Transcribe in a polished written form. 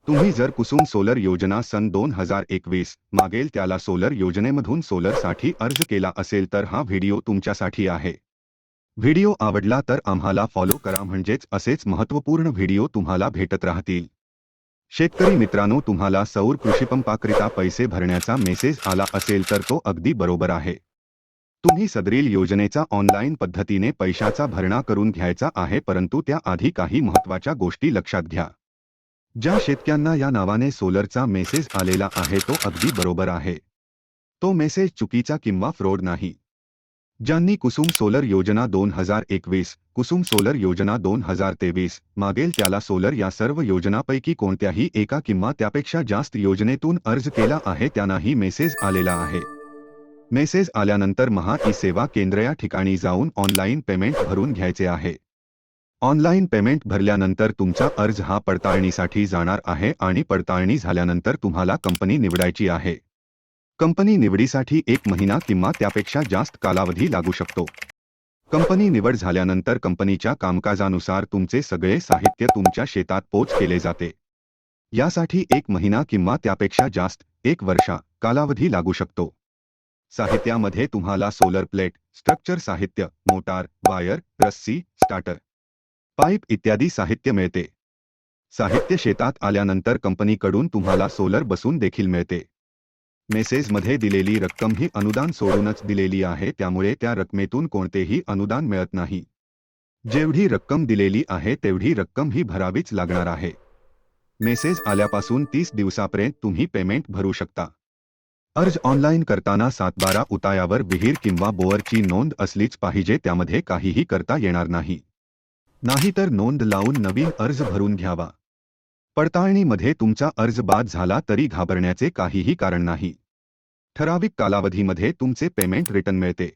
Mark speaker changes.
Speaker 1: तुम्ही जर कुसुम सोलर योजना सन 2021 मागेल त्याला सोलर योजनेमधून सोलरसाठी अर्ज केला असेल तर हा व्हिडिओ तुमच्यासाठी आहे. व्हिडिओ आवडला तर आम्हाला फॉलो करा म्हणजेच असेच महत्त्वपूर्ण व्हिडिओ तुम्हाला भेटत राहतील. शेतकरी मित्रांनो, तुम्हाला सौर कृषीपंपाकरिता पैसे भरण्याचा मेसेज आला असेल तर तो अगदी बरोबर आहे. तुम्ही सदरील योजनेचा ऑनलाईन पद्धतीने पैशाचा भरणा करून घ्यायचा आहे, परंतु त्याआधी काही महत्त्वाच्या गोष्टी लक्षात घ्या. ज्या शेतकऱ्यांना या नावाने सोलरचा मेसेज आलेला आहे तो अगदी बरोबर आहे. तो मेसेज चुकीचा किंवा फ्रॉड नाही. ज्यांनी कुसुम सोलर योजना 2021, कुसुम सोलर योजना 2023 मागेल त्याला सोलर या सर्व योजनापैकी कोणत्याही एका किंवा त्यापेक्षा जास्त योजनेतून अर्ज केला आहे त्यांनाही मेसेज आलेला आहे. मेसेज आल्यानंतर महा ई सेवा केंद्र या ठिकाणी जाऊन ऑनलाईन पेमेंट भरून घ्यायचे आहे. ऑनलाईन पेमेंट भरल्यानंतर तुमचा अर्ज हा पडताळणीसाठी जाणार आहे आणि पडताळणी झाल्यानंतर तुम्हाला कंपनी निवडायची आहे. कंपनी निवडीसाठी 1 महिना किंवा त्यापेक्षा जास्त कालावधी लागू शकतो. कंपनी निवड झाल्यानंतर कंपनीच्या कामकाजानुसार तुमचे सगळे साहित्य तुमच्या शेतात पोच केले जाते. यासाठी 1 महिना किंवा त्यापेक्षा जास्त 1 वर्ष कालावधी लागू शकतो. साहित्यामध्ये तुम्हाला सोलर प्लेट, स्ट्रक्चर साहित्य, मोटार, वायर, रस्सी, स्टार्टर, पाईप इत्यादी साहित्य मिळते. साहित्य शेतात आल्यानंतर कंपनीकडून तुम्हाला सोलर बसून देखील मिळते. मेसेजमध्ये दिलेली रक्कम ही अनुदान सोडूनच दिलेली आहे, त्यामुळे त्या रकमेतून कोणतेही अनुदान मिळत नाही. जेवढी रक्कम दिलेली आहे तेवढी रक्कम ही भरावीच लागणार आहे. मेसेज आल्यापासून 30 दिवसापर्यंत तुम्ही पेमेंट भरू शकता. अर्ज ऑनलाईन करताना 7/12 उतायावर विहीर किंवा बोअरची नोंद असलीच पाहिजे, त्यामध्ये काहीही करता येणार नाही. नाहीतर नोंद लावून नवीन अर्ज भरून घ्यावा. पडताळणीमध्ये तुमचा अर्ज बाद झाला तरी घाबरण्याचे काहीही कारण नाही. ठराविक कालावधीमध्ये तुमचे पेमेंट रिटर्न मिळते.